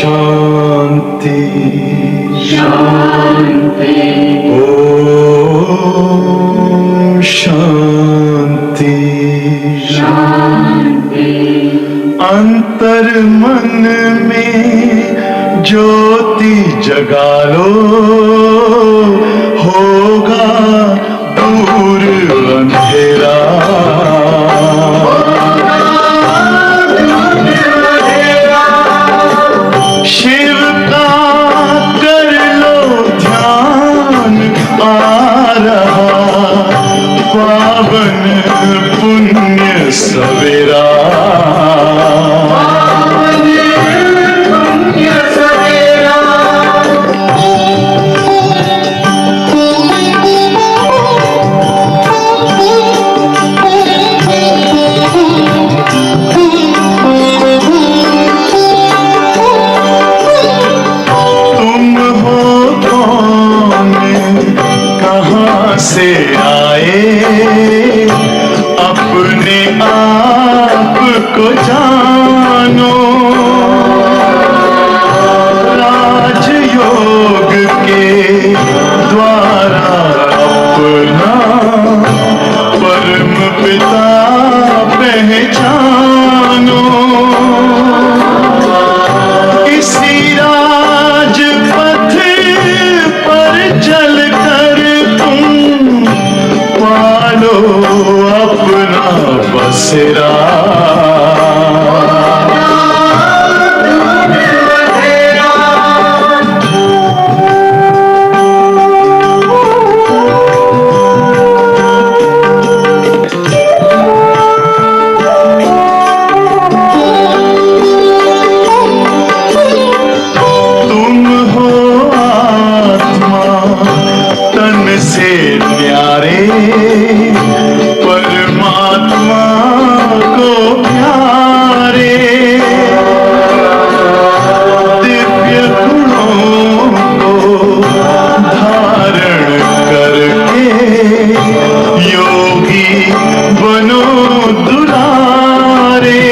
शांति शांति ओम शांति शांति। अंतर मन में ज्योति जगा लो, होगा दूर अंधेरा। शिव का कर लो ध्यान, आ रहा पावन पुण्य सवेरा। से आए अपने आप को जानो, राजयोग के द्वारा अपना परम पिता पहचानो। इसी राजपथ पर चलकर पालो अपना बसेरा। तुम हो आत्मा तन से न्यारे, परमात्मा को प्यारे। दिव्य गुणों को धारण करके योगी बनो दुलारे।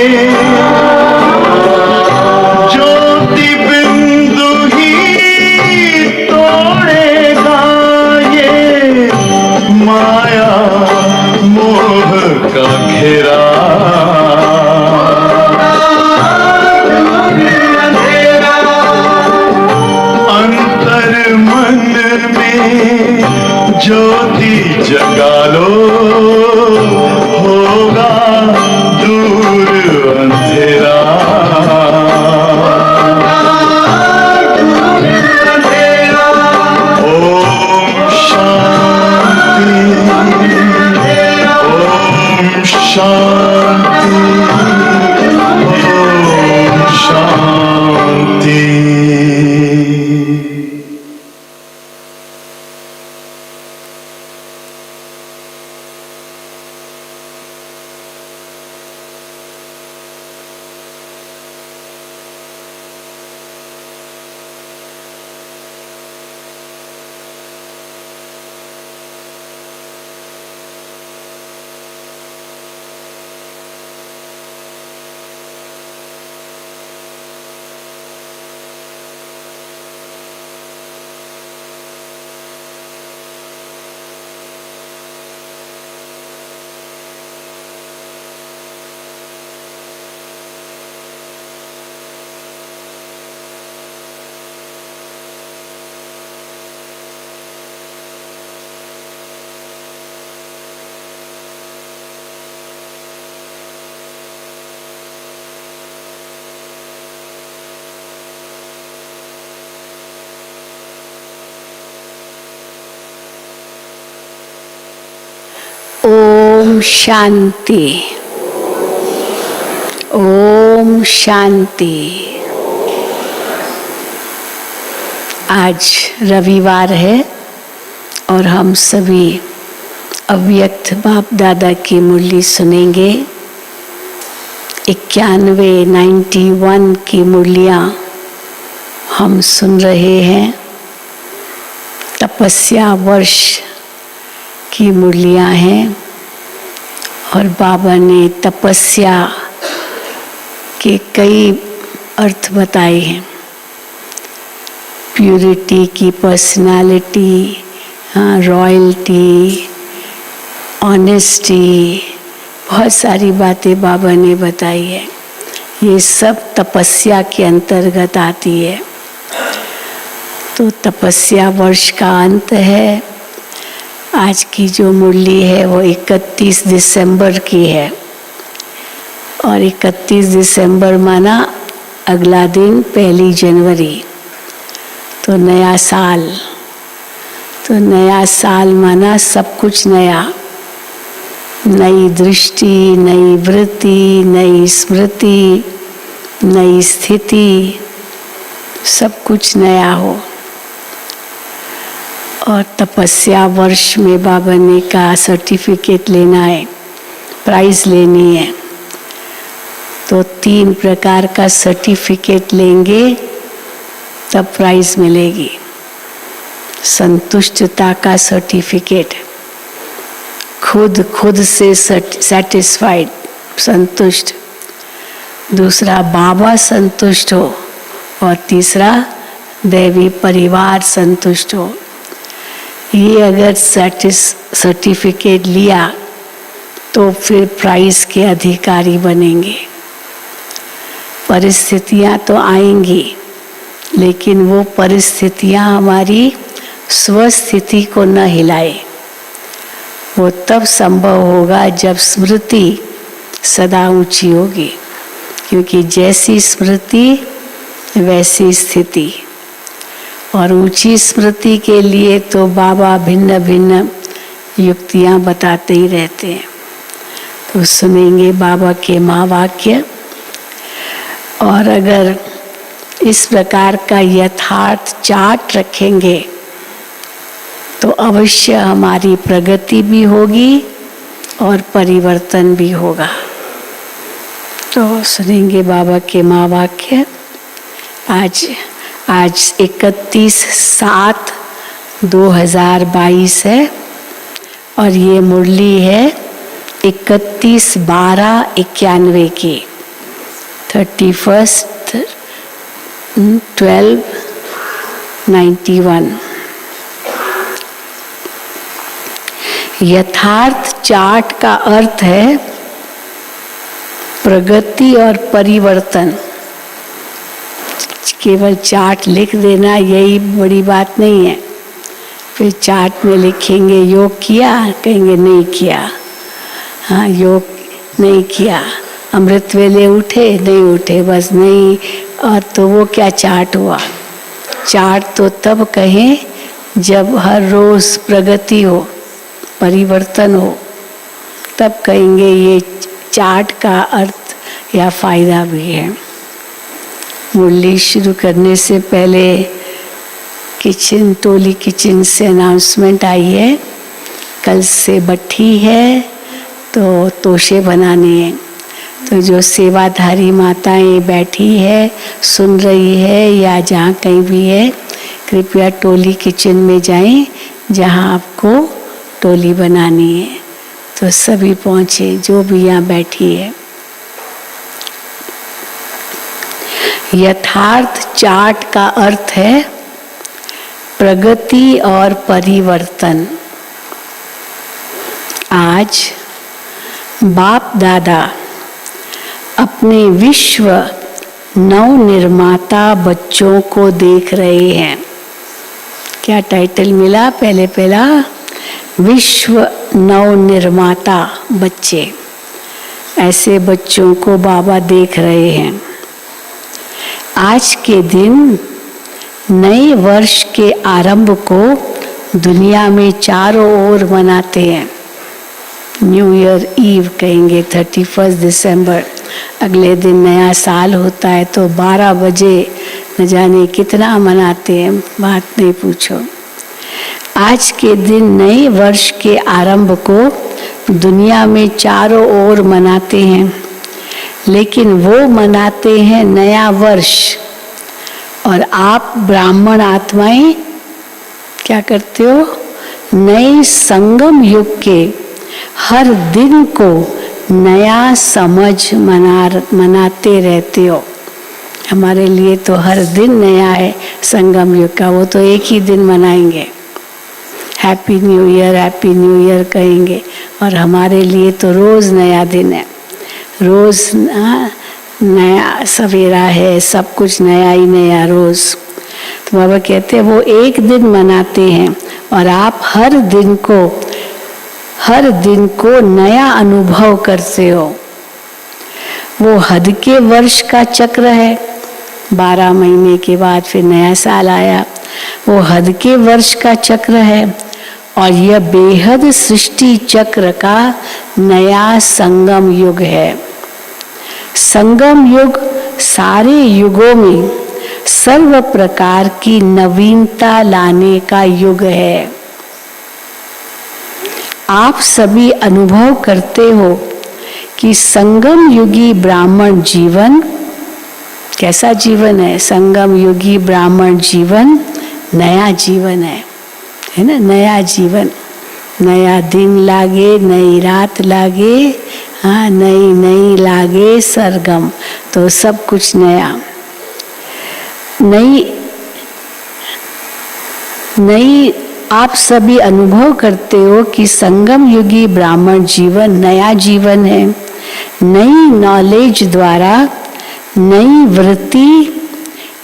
ज्योति बिंदु ही तोड़ेगा ये माया मोह का घेरा। अंतर मन में ज्योति जगा लो, होगा दूर अंधेरा। ओम शांति शांति ओम शांति। ओम शांति ओम शांति। आज रविवार है और हम सभी अव्यक्त बाप दादा की मुरली सुनेंगे। 91 की मुरलियाँ हम सुन रहे हैं। तपस्या वर्ष की मुरलियाँ हैं और बाबा ने तपस्या के कई अर्थ बताए हैं। प्यूरिटी की पर्सनालिटी, रॉयल्टी, ऑनेस्टी, बहुत सारी बातें बाबा ने बताई है। ये सब तपस्या के अंतर्गत आती है। तो तपस्या वर्ष का अंत है। आज की जो मुरली है वो 31 दिसंबर की है, और 31 दिसंबर माना अगला दिन 1 जनवरी, तो नया साल। तो नया साल माना सब कुछ नया, नई दृष्टि, नई वृत्ति, नई स्मृति, नई स्थिति, सब कुछ नया हो। और तपस्या वर्ष में बाबा ने कहा सर्टिफिकेट लेना है, प्राइज लेनी है। तो 3 प्रकार का सर्टिफिकेट लेंगे तब प्राइज मिलेगी। संतुष्टता का सर्टिफिकेट, खुद से सेटिस्फाइड, संतुष्ट। दूसरा बाबा संतुष्ट हो, और तीसरा दैवी परिवार संतुष्ट हो। ये अगर सर्टिफिकेट लिया तो फिर प्राइज के अधिकारी बनेंगे। परिस्थितियाँ तो आएंगी, लेकिन वो परिस्थितियाँ हमारी स्वस्थिति को न हिलाए। वो तब संभव होगा जब स्मृति सदा ऊंची होगी, क्योंकि जैसी स्मृति वैसी स्थिति। और ऊंची स्मृति के लिए तो बाबा भिन्न भिन्न युक्तियाँ बताते ही रहते हैं। तो सुनेंगे बाबा के महावाक्य। और अगर इस प्रकार का यथार्थ चार्ट रखेंगे तो अवश्य हमारी प्रगति भी होगी और परिवर्तन भी होगा। तो सुनेंगे बाबा के महावाक्य। आज 31/7/2022 है, और ये मुरली है 31/12/91 की, 31/12/91। यथार्थ चार्ट का अर्थ है प्रगति और परिवर्तन। केवल चार्ट लिख देना यही बड़ी बात नहीं है। फिर चार्ट में लिखेंगे योग किया, कहेंगे नहीं किया। हाँ, योग नहीं किया। अमृत वेले उठे, नहीं उठे, बस नहीं। और तो वो क्या चार्ट हुआ? चार्ट तो तब कहें जब हर रोज प्रगति हो, परिवर्तन हो, तब कहेंगे ये चार्ट का अर्थ या फायदा भी है। मुरली शुरू करने से पहले टोली किचन से अनाउंसमेंट आई है। कल से भट्ठी है, तो तोशे बनाने हैं। तो जो सेवाधारी माताएं बैठी है, सुन रही है, या जहाँ कहीं भी है, कृपया टोली किचन में जाएं जहाँ आपको टोली बनानी है। तो सभी पहुँचे जो भी यहाँ बैठी है। यथार्थ चार्ट का अर्थ है प्रगति और परिवर्तन। आज बाप दादा अपने विश्व नवनिर्माता बच्चों को देख रहे हैं। क्या टाइटल मिला? पहला विश्व नवनिर्माता बच्चे। ऐसे बच्चों को बाबा देख रहे हैं। आज के दिन नए वर्ष के आरंभ को दुनिया में चारों ओर मनाते हैं। न्यू ईयर ईव कहेंगे, 31 दिसंबर। अगले दिन नया साल होता है, तो 12 बजे न जाने कितना मनाते हैं, बात नहीं पूछो। आज के दिन नए वर्ष के आरंभ को दुनिया में चारों ओर मनाते हैं, लेकिन वो मनाते हैं नया वर्ष। और आप ब्राह्मण आत्माएं क्या करते हो? नए संगम युग के हर दिन को नया समझ मनाते रहते हो। हमारे लिए तो हर दिन नया है, संगम युग का, वो तो एक ही दिन मनाएंगे, हैप्पी न्यू ईयर कहेंगे। और हमारे लिए तो रोज़ नया दिन है, रोज़ नया सवेरा है, सब कुछ नया ही नया रोज़। तो बाबा कहते हैं वो एक दिन मनाते हैं और आप हर दिन को नया अनुभव करते हो। वो हद के वर्ष का चक्र है, 12 महीने के बाद फिर नया साल आया, वो हद के वर्ष का चक्र है। और यह बेहद सृष्टि चक्र का नया संगम युग है। संगम युग सारे युगों में सर्व प्रकार की नवीनता लाने का युग है। आप सभी अनुभव करते हो कि संगम युगी ब्राह्मण जीवन कैसा जीवन है। संगम युगी ब्राह्मण जीवन नया जीवन है ना, नया जीवन। नया दिन लागे, नई रात लागे, हाँ नई लागे सरगम, तो सब कुछ नया। नई आप सभी अनुभव करते हो कि संगम युगी ब्राह्मण जीवन नया जीवन है। नई नॉलेज द्वारा नई वृत्ति,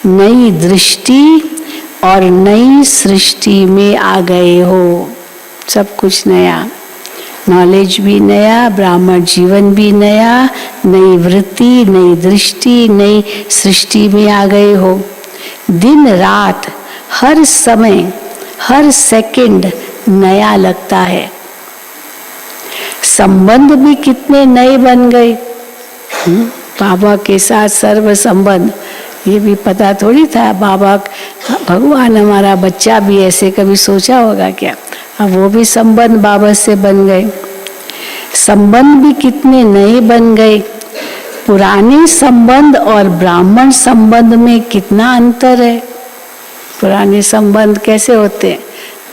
नई दृष्टि और नई सृष्टि में आ गए हो। सब कुछ नया, नॉलेज भी नया, ब्राह्मण जीवन भी नया, नई वृत्ति, नई दृष्टि, नई सृष्टि में आ गए हो। दिन रात हर समय हर सेकंड नया लगता है। संबंध भी कितने नए बन गए। बाबा के साथ सर्व संबंध, ये भी पता थोड़ी था। बाबा भगवान हमारा बच्चा भी, ऐसे कभी सोचा होगा क्या। अब वो भी संबंध बाबा से बन गए। संबंध भी कितने नए बन गए। पुराने संबंध और ब्राह्मण संबंध में कितना अंतर है। पुराने संबंध कैसे होते हैं,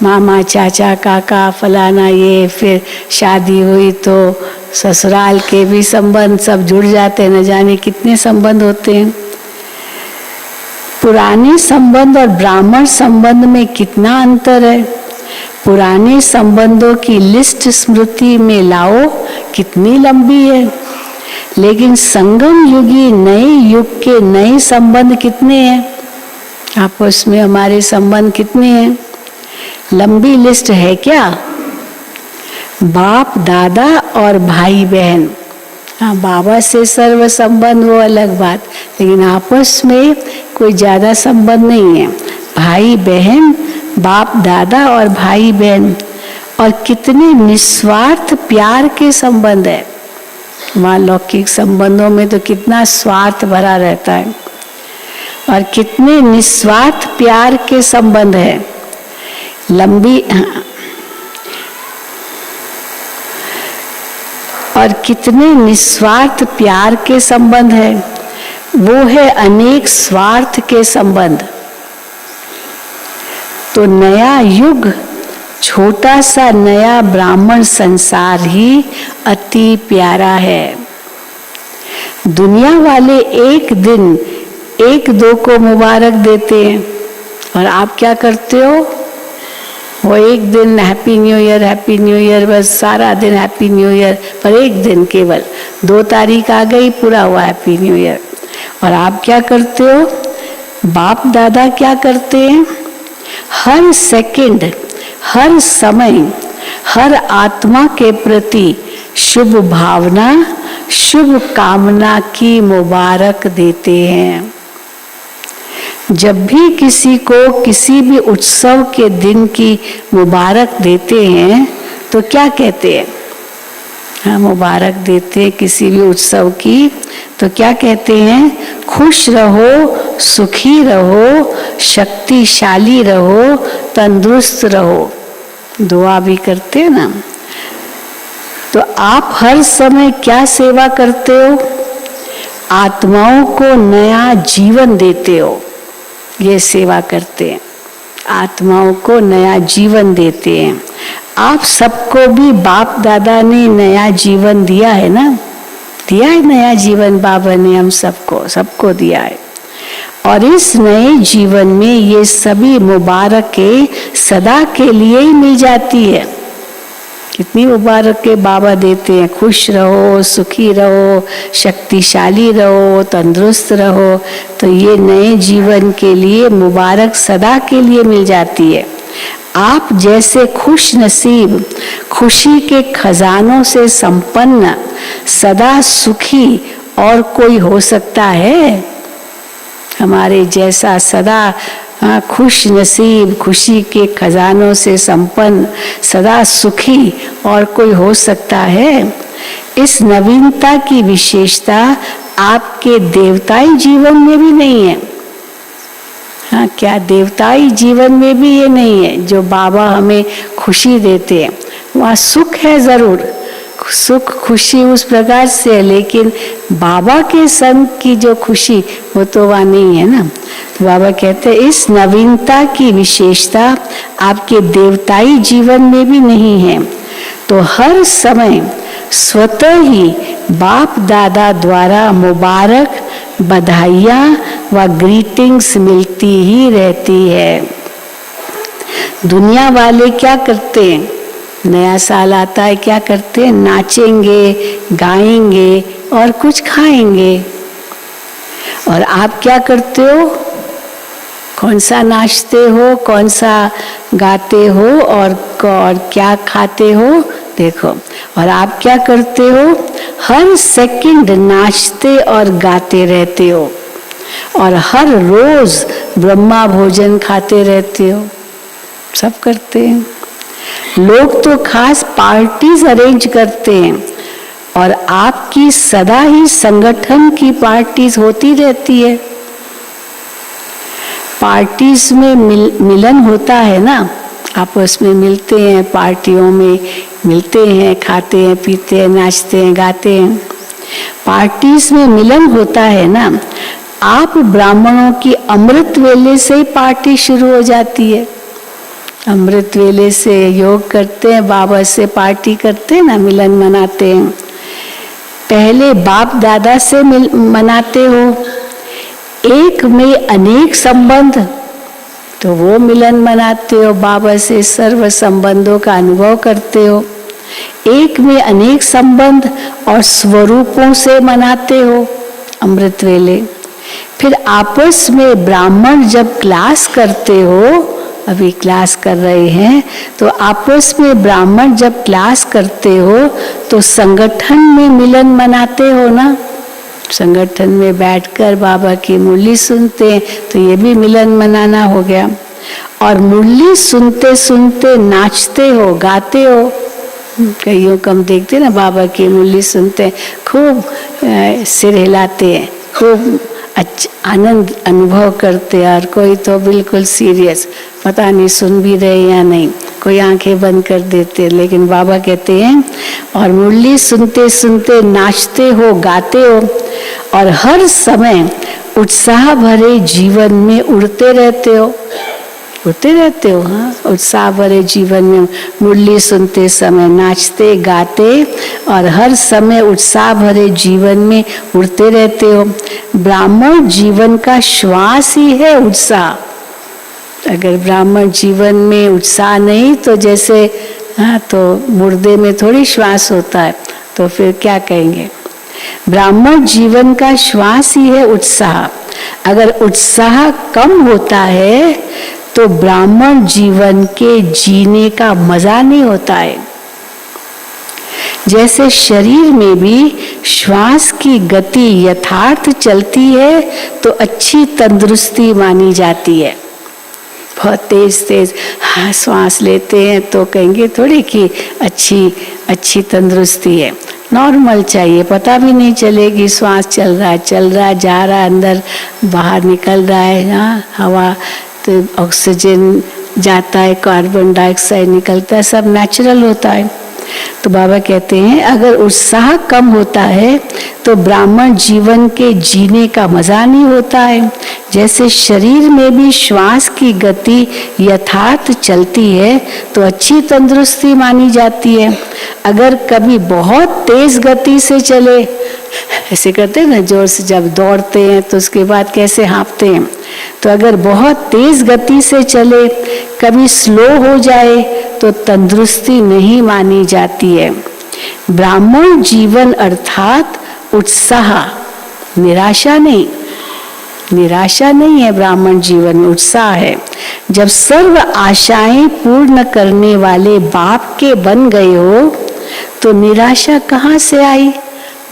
मामा चाचा काका फलाना, ये फिर शादी हुई तो ससुराल के भी संबंध सब जुड़ जाते हैं, न जाने कितने संबंध होते हैं। पुराने संबंध और ब्राह्मण संबंध में कितना अंतर है। पुराने संबंधों की लिस्ट स्मृति में लाओ, कितनी लंबी है। लेकिन संगम युगी नए युग के नए संबंध कितने हैं, आपस में हमारे संबंध कितने हैं। लंबी लिस्ट है क्या। बाप दादा और भाई बहन, हाँ बाबा से सर्व संबंध वो अलग बात, लेकिन आपस में कोई ज्यादा संबंध नहीं है। भाई बहन, बाप दादा और भाई बहन, और कितने निस्वार्थ प्यार के संबंध है। वहाँ लौकिक संबंधों में तो कितना स्वार्थ भरा रहता है, और कितने निस्वार्थ प्यार के संबंध है। और कितने निस्वार्थ प्यार के संबंध है। वो है अनेक स्वार्थ के संबंध। तो नया युग, छोटा सा नया ब्राह्मण संसार ही अति प्यारा है। दुनिया वाले एक दिन एक दो को मुबारक देते हैं, और आप क्या करते हो, वो एक दिन हैप्पी न्यू ईयर, बस सारा दिन हैप्पी न्यू ईयर, पर एक दिन केवल 2 तारीख आ गई, पूरा हुआ हैप्पी न्यू ईयर। और आप क्या करते हो, बाप दादा क्या करते हैं, हर सेकंड, हर समय, हर आत्मा के प्रति शुभ भावना, शुभ कामना की मुबारक देते हैं। जब भी किसी को किसी भी उत्सव के दिन की मुबारक देते हैं तो क्या कहते हैं, हाँ मुबारक देते हैं किसी भी उत्सव की, तो क्या कहते हैं, खुश रहो, सुखी रहो, शक्तिशाली रहो, तंदुरुस्त रहो। दुआ भी करते हैं ना। तो आप हर समय क्या सेवा करते हो, आत्माओं को नया जीवन देते हो, ये सेवा करते हैं। आत्माओं को नया जीवन देते हैं। आप सबको भी बाप दादा ने नया जीवन दिया है ना, दिया है नया जीवन बाबा ने, हम सबको दिया है। और इस नए जीवन में ये सभी मुबारकें सदा के लिए ही मिल जाती है। कितनी मुबारकें बाबा देते हैं, खुश रहो, सुखी रहो, शक्तिशाली रहो, तंदुरुस्त रहो। तो ये नए जीवन के लिए मुबारक सदा के लिए मिल जाती है। आप जैसे खुश नसीब, खुशी के खजानों से संपन्न, सदा सुखी और कोई हो सकता है? हमारे जैसा सदा खुश नसीब, खुशी के खजानों से संपन्न, सदा सुखी और कोई हो सकता है? इस नवीनता की विशेषता आपके देवताई जीवन में भी नहीं है। हाँ, क्या देवताई जीवन में भी ये नहीं है जो बाबा हमें खुशी देते हैं? वहाँ सुख है जरूर, सुख खुशी उस प्रकार से है, लेकिन बाबा के संग की जो खुशी वो तो वहाँ नहीं है ना। तो बाबा कहते हैं इस नवीनता की विशेषता आपके देवताई जीवन में भी नहीं है। तो हर समय स्वतः ही बाप दादा द्वारा मुबारक बधाइयाँ व ग्रीटिंग्स मिलती ही रहती है। दुनिया वाले क्या करते हैं? नया साल आता है, क्या करते हैं? नाचेंगे, गाएंगे और कुछ खाएंगे। और आप क्या करते हो? कौन सा नाचते हो, कौन सा गाते हो और क्या खाते हो? देखो, और आप क्या करते हो? हर सेकंड नाचते और गाते रहते हो और हर रोज ब्रह्मा भोजन खाते रहते हो। सब करते हैं। लोग तो खास पार्टीज अरेंज करते हैं और आपकी सदा ही संगठन की पार्टीज होती रहती है। पार्टीज में मिलन होता है ना, आपस में मिलते हैं, पार्टियों में मिलते हैं, खाते हैं, पीते हैं, नाचते हैं, गाते हैं। पार्टीज में मिलन होता है ना। आप ब्राह्मणों की अमृत वेले से ही पार्टी शुरू हो जाती है। अमृत वेले से योग करते हैं, बाबा से पार्टी करते हैं ना, मिलन मनाते हैं। पहले बाप दादा से मनाते हो। एक में अनेक संबंध, तो वो मिलन मनाते हो, बाबा से सर्व संबंधों का अनुभव करते हो। एक में अनेक संबंध और स्वरूपों से मनाते हो अमृत वेले। फिर आपस में ब्राह्मण जब क्लास करते हो, अभी क्लास कर रहे हैं, तो आपस में ब्राह्मण जब क्लास करते हो तो संगठन में मिलन मनाते हो ना। संगठन में बैठकर बाबा की मुरली सुनते हैं, तो ये भी मिलन मनाना हो गया। और मुरली सुनते सुनते नाचते हो, गाते हो। कईयों को हम देखते ना, बाबा की मुरली सुनते हैं, खूब सिर हिलाते हैं, खूब आनंद अनुभव करते हैं। और कोई तो बिल्कुल सीरियस, पता नहीं सुन भी रहे या नहीं, कोई आंखें बंद कर देते। लेकिन बाबा कहते हैं और मुरली सुनते सुनते नाचते हो, गाते हो और हर समय उत्साह भरे जीवन में उड़ते रहते हो। उड़ते रहते हो, हाँ, उत्साह भरे जीवन में मुरली सुनते समय नाचते गाते और हर समय उत्साह भरे जीवन में उड़ते रहते हो। ब्राह्मण जीवन का श्वास ही है उत्साह। अगर ब्राह्मण जीवन में उत्साह नहीं तो जैसे, हाँ, तो मुर्दे में थोड़ी श्वास होता है, तो फिर क्या कहेंगे? ब्राह्मण जीवन का श्वास ही है उत्साह। अगर उत्साह कम होता है तो ब्राह्मण जीवन के जीने का मजा नहीं होता है। जैसे शरीर में भी श्वास की गति यथार्थ चलती है तो अच्छी तंदुरुस्ती मानी जाती है। बहुत तेज तेज हाँ श्वास लेते हैं तो कहेंगे थोड़ी कि अच्छी तंदुरुस्ती है। नॉर्मल चाहिए, पता भी नहीं चलेगी श्वास चल रहा है, जा रहा है, अंदर बाहर निकल रहा है। हाँ, हवा तो ऑक्सीजन जाता है, कार्बन डाइऑक्साइड निकलता है, सब नेचुरल होता है। तो बाबा कहते हैं अगर उत्साह कम होता है तो ब्राह्मण जीवन के जीने का मजा नहीं होता है। जैसे शरीर में भी श्वास की गति यथार्थ चलती है तो अच्छी तंदुरुस्ती मानी जाती है। अगर कभी बहुत तेज गति से चले ऐसे करते हैं ना, जोर से जब दौड़ते हैं तो उसके बाद कैसे हाँफते हैं। तो अगर बहुत तेज गति से चले, कभी स्लो हो जाए तो तंदुरुस्ती नहीं मानी जाती है। ब्राह्मण जीवन अर्थात उत्साह, निराशा नहीं, निराशा नहीं है ब्राह्मण जीवन में, उत्साह है। जब सर्व आशाएं पूर्ण करने वाले बाप के बन गए हो तो निराशा कहाँ से आई?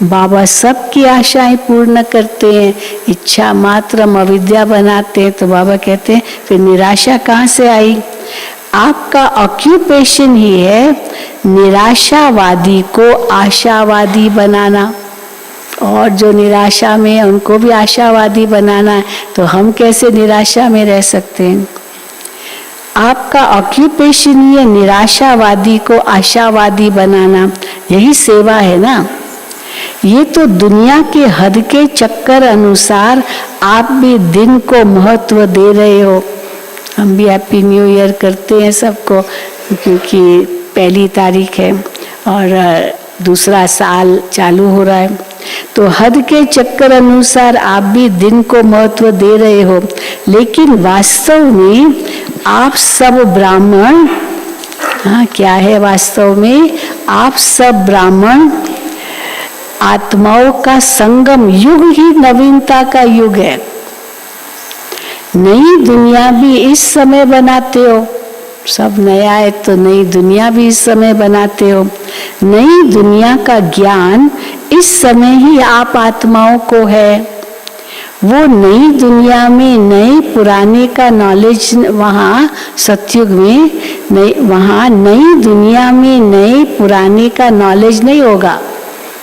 बाबा सबकी आशाएं पूर्ण करते हैं, इच्छा मात्रम अविद्या बनाते हैं, तो बाबा कहते हैं फिर निराशा कहाँ से आई? आपका ऑक्यूपेशन ही है निराशावादी को आशावादी बनाना, और जो निराशा में है उनको भी आशावादी बनाना है। तो हम कैसे निराशा में रह सकते हैं? आपका ऑक्यूपेशन ही है निराशावादी को आशावादी बनाना, यही सेवा है ना। ये तो दुनिया के हद के चक्कर अनुसार आप भी दिन को महत्व दे रहे हो। हम भी हैप्पी न्यू ईयर करते हैं सबको, क्योंकि 1 तारीख है और दूसरा साल चालू हो रहा है। तो हद के चक्कर अनुसार आप भी दिन को महत्व दे रहे हो, लेकिन वास्तव में आप सब ब्राह्मण, हाँ क्या है वास्तव में? आप सब ब्राह्मण आत्माओं का संगम युग ही नवीनता का युग है। नई दुनिया भी इस समय बनाते हो, सब नया है तो नई दुनिया भी इस समय बनाते हो। नई दुनिया का ज्ञान इस समय ही आप आत्माओं को है। वो नई दुनिया में नए पुराने का नॉलेज, वहाँ सतयुग में नई, वहाँ नई दुनिया में नए पुराने का नॉलेज नहीं होगा।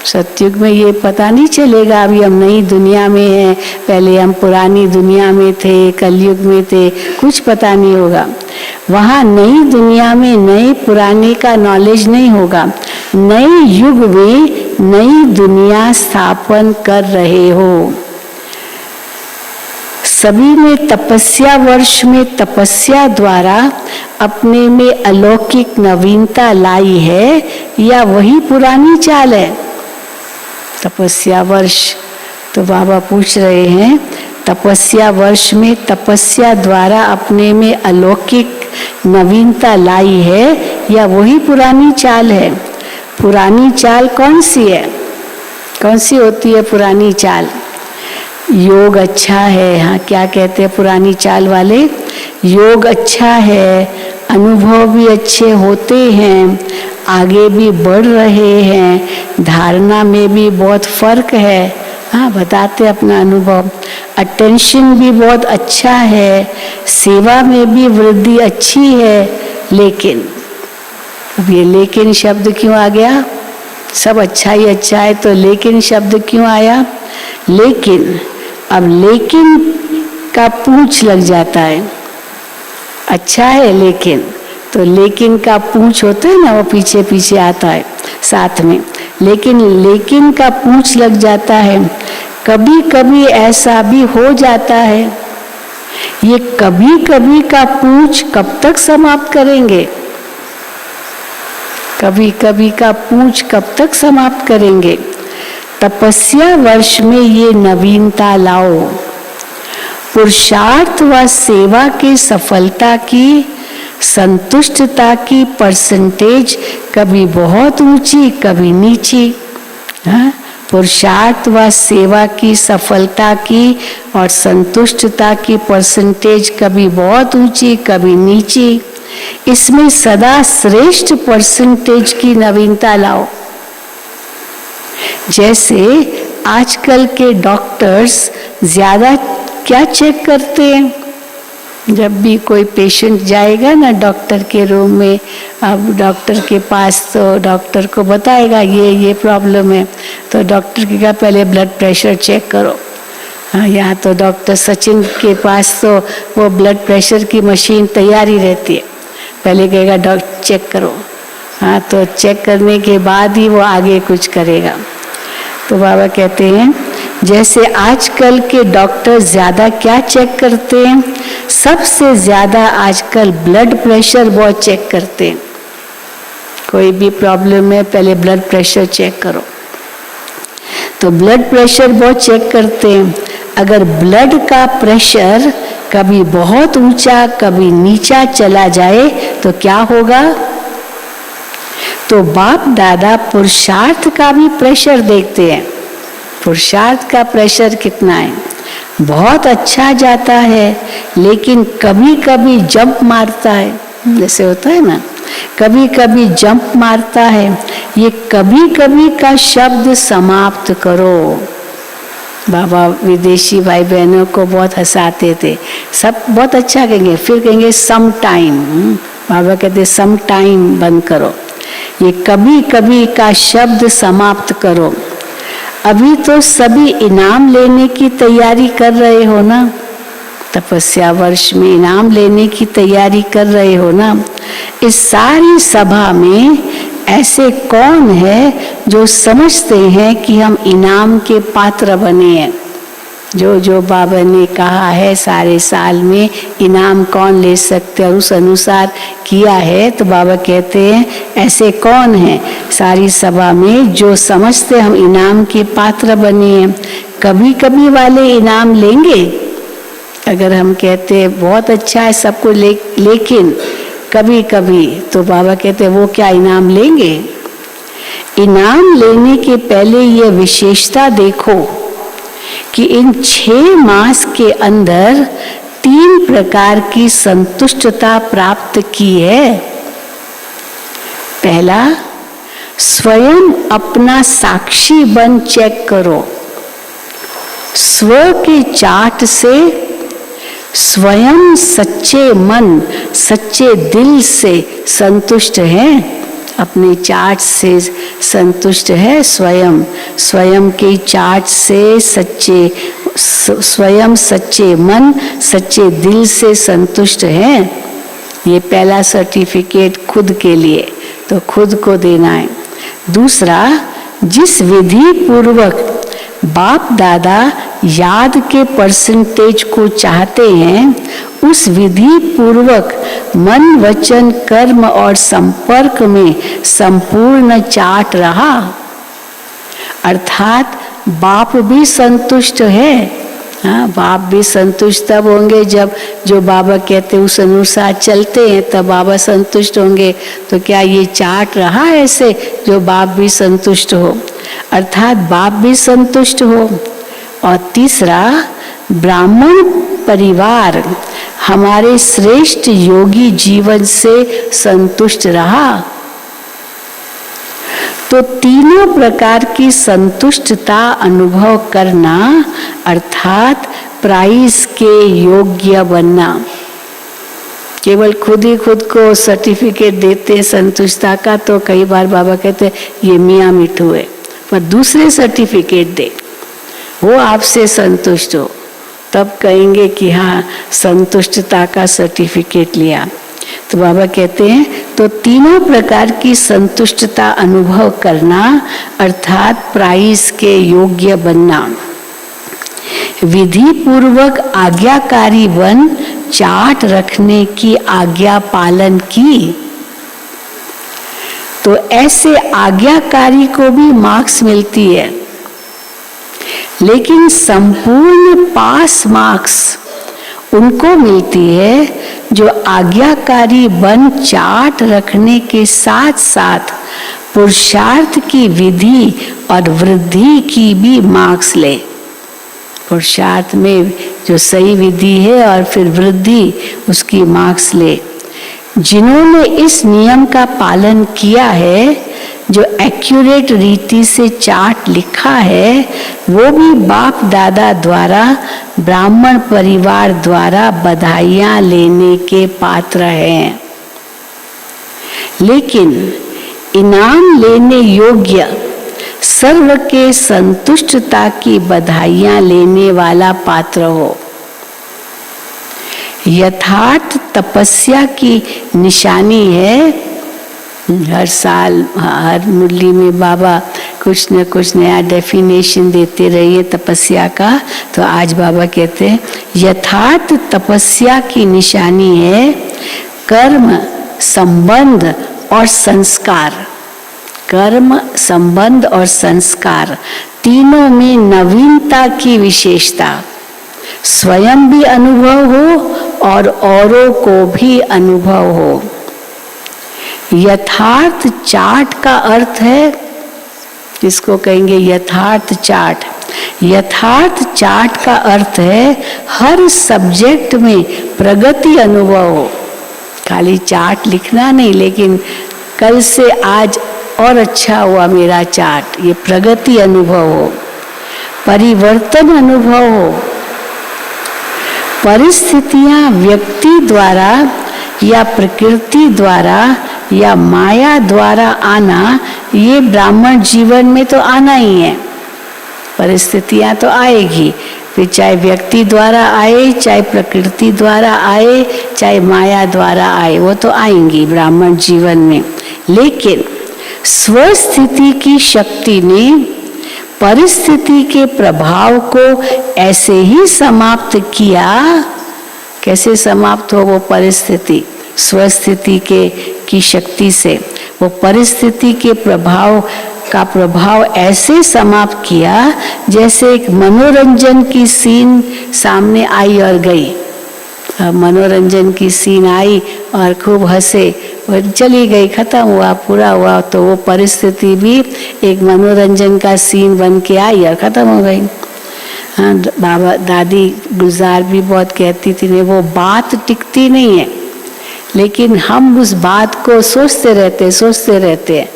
सतयुग में ये पता नहीं चलेगा अभी हम नई दुनिया में हैं, पहले हम पुरानी दुनिया में थे, कलयुग में थे, कुछ पता नहीं होगा। वहाँ नई दुनिया में नए पुराने का नॉलेज नहीं होगा। नए युग में नई दुनिया स्थापन कर रहे हो। सभी ने तपस्या वर्ष में तपस्या द्वारा अपने में अलौकिक नवीनता लाई है, या वही पुरानी चाल है? तपस्या वर्ष, तो बाबा पूछ रहे हैं तपस्या वर्ष में तपस्या द्वारा अपने में अलौकिक नवीनता लाई है, या वही पुरानी चाल है? पुरानी चाल कौन सी है? कौन सी होती है पुरानी चाल? योग अच्छा है, हाँ क्या कहते हैं पुरानी चाल वाले? योग अच्छा है, अनुभव भी अच्छे होते हैं, आगे भी बढ़ रहे हैं, धारणा में भी बहुत फर्क है, हाँ बताते अपना अनुभव। अटेंशन भी बहुत अच्छा है, सेवा में भी वृद्धि अच्छी है, लेकिन अब ये लेकिन शब्द क्यों आ गया? सब अच्छा ही अच्छा है तो लेकिन शब्द क्यों आया? लेकिन अब लेकिन का पूंछ लग जाता है। अच्छा है लेकिन, तो लेकिन का पूंछ होता है ना, वो पीछे पीछे आता है साथ में, लेकिन का पूंछ लग जाता है। कभी कभी ऐसा भी हो जाता है। ये कभी कभी का पूंछ कब तक समाप्त करेंगे? कभी कभी का पूंछ कब तक समाप्त करेंगे? तपस्या वर्ष में ये नवीनता लाओ। पुरुषार्थ व सेवा की सफलता की, संतुष्टता की परसेंटेज कभी बहुत ऊंची कभी नीची। पुरुषार्थ व सेवा की सफलता की और संतुष्टता की परसेंटेज कभी बहुत ऊंची कभी नीची। इसमें सदा श्रेष्ठ परसेंटेज की नवीनता लाओ। जैसे आजकल के डॉक्टर्स ज्यादा क्या चेक करते हैं? जब भी कोई पेशेंट जाएगा ना डॉक्टर के रूम में, अब डॉक्टर के पास तो डॉक्टर को बताएगा ये प्रॉब्लम है, तो डॉक्टर के कहा पहले ब्लड प्रेशर चेक करो। हाँ, यहाँ तो डॉक्टर सचिन के पास तो वो ब्लड प्रेशर की मशीन तैयारी रहती है, पहले कहेगा डॉक्टर चेक करो। हाँ, तो चेक करने के बाद ही वो आगे कुछ करेगा। तो बाबा कहते हैं जैसे आजकल के डॉक्टर ज्यादा क्या चेक करते हैं? सबसे ज्यादा आजकल ब्लड प्रेशर बहुत चेक करते हैं। कोई भी प्रॉब्लम है पहले ब्लड प्रेशर चेक करो। तो ब्लड प्रेशर बहुत चेक करते हैं। अगर ब्लड का प्रेशर कभी बहुत ऊंचा कभी नीचा चला जाए तो क्या होगा? तो बाप दादा पुरुषार्थ का भी प्रेशर देखते हैं। पुरुषार्थ का प्रेशर कितना है? बहुत अच्छा जाता है, लेकिन कभी कभी जंप मारता है। जैसे होता है ना, कभी कभी जंप मारता है। ये कभी कभी का शब्द समाप्त करो। बाबा विदेशी भाई बहनों को बहुत हंसाते थे। सब बहुत अच्छा कहेंगे, फिर कहेंगे सम टाइम। बाबा कहते सम टाइम बंद करो, ये कभी कभी का शब्द समाप्त करो। अभी तो सभी इनाम लेने की तैयारी कर रहे हो ना, तपस्या वर्ष में इनाम लेने की तैयारी कर रहे हो ना। इस सारी सभा में ऐसे कौन है जो समझते हैं कि हम इनाम के पात्र बने हैं? जो बाबा ने कहा है सारे साल में इनाम कौन ले सकते हैं, उस अनुसार किया है। तो बाबा कहते हैं ऐसे कौन है सारी सभा में जो समझते हम इनाम के पात्र बने हैं। कभी कभी वाले इनाम लेंगे। अगर हम कहते हैं बहुत अच्छा है सबको लेकिन कभी कभी, तो बाबा कहते हैं वो क्या इनाम लेंगे? इनाम लेने के पहले ये विशेषता देखो कि इन 6 मास के अंदर 3 प्रकार की संतुष्टता प्राप्त की है। पहला, स्वयं अपना साक्षी बन चेक करो। स्व के चार्ट से स्वयं सच्चे मन सच्चे दिल से संतुष्ट है। अपने चार्ट से संतुष्ट है स्वयं के चार्ट से स्वयं सच्चे मन सच्चे दिल से संतुष्ट है। ये पहला सर्टिफिकेट खुद के लिए, तो खुद को देना है। दूसरा, जिस विधि पूर्वक बाप दादा याद के परसेंटेज को चाहते हैं, उस विधि पूर्वक मन वचन कर्म और संपर्क में संपूर्ण चार्ट रहा। अर्थात बाप भी संतुष्ट है। हाँ, बाप भी संतुष्ट तब होंगे जब जो बाबा कहते उस अनुसार चलते हैं, तब बाबा संतुष्ट होंगे। तो क्या ये चार्ट रहा ऐसे जो बाप भी संतुष्ट हो? अर्थात बाप भी संतुष्ट हो। और तीसरा, ब्राह्मण परिवार हमारे श्रेष्ठ योगी जीवन से संतुष्ट रहा। तो तीनों प्रकार की संतुष्टता अनुभव करना अर्थात प्राइज के योग्य बनना। केवल खुद ही खुद को सर्टिफिकेट देते संतुष्टता का, तो कई बार बाबा कहते ये मियाँ मिठू है, पर दूसरे सर्टिफिकेट दे, वो आपसे संतुष्ट हो, तब कहेंगे कि हाँ संतुष्टता का सर्टिफिकेट लिया। तो बाबा कहते हैं तो तीनों प्रकार की संतुष्टता अनुभव करना अर्थात प्राइज के योग्य बनना। विधि पूर्वक आज्ञाकारी बन चार्ट रखने की आज्ञा पालन की। तो ऐसे आज्ञाकारी को भी मार्क्स मिलती है, लेकिन संपूर्ण पास मार्क्स उनको मिलती है जो आज्ञाकारी बन चार्ट रखने के साथ साथ पुरुषार्थ की विधि और वृद्धि की भी मार्क्स ले। पुरुषार्थ में जो सही विधि है और फिर वृद्धि उसकी मार्क्स ले। जिन्होंने इस नियम का पालन किया है, जो एक्यूरेट रीति से चार्ट लिखा है, वो भी बाप दादा द्वारा ब्राह्मण परिवार द्वारा बधाइयाँ लेने के पात्र हैं। लेकिन इनाम लेने योग्य सर्व के संतुष्टता की बधाइयाँ लेने वाला पात्र हो। यथार्थ तपस्या की निशानी है। हर साल हर मुरली में बाबा कुछ न कुछ नया डेफिनेशन देते रहिए तपस्या का। तो आज बाबा कहते हैं यथार्थ तपस्या की निशानी है कर्म, संबंध और संस्कार। कर्म, संबंध और संस्कार तीनों में नवीनता की विशेषता, स्वयं भी अनुभव हो और औरों को भी अनुभव हो। यथार्थ चार्ट का अर्थ है, इसको कहेंगे यथार्थ चार्ट। यथार्थ चार्ट का अर्थ है हर सब्जेक्ट में प्रगति अनुभव हो। खाली चार्ट लिखना नहीं, लेकिन कल से आज और अच्छा हुआ मेरा चार्ट, ये प्रगति अनुभव हो, परिवर्तन अनुभव हो। परिस्थितियां व्यक्ति द्वारा या प्रकृति द्वारा या माया द्वारा आना, ये ब्राह्मण जीवन में तो आना ही है। परिस्थितियां तो आएगी, फिर चाहे व्यक्ति द्वारा आए, चाहे प्रकृति द्वारा आए, चाहे माया द्वारा आए, वो तो आएंगी ब्राह्मण जीवन में। लेकिन स्वस्थिति की शक्ति ने परिस्थिति के प्रभाव को ऐसे ही समाप्त किया। कैसे समाप्त हो वो परिस्थिति? स्वस्थिति की शक्ति से वो परिस्थिति के प्रभाव का प्रभाव ऐसे समाप्त किया जैसे एक मनोरंजन की सीन सामने आई और गई। मनोरंजन की सीन आई और खूब हंसे और चली गई, खत्म हुआ, पूरा हुआ। तो वो परिस्थिति भी एक मनोरंजन का सीन बन के आई और खत्म हो गई। हाँ, बाबा दादी गुलजार भी बहुत कहती थी, ने वो बात टिकती नहीं है, लेकिन हम उस बात को सोचते रहते हैं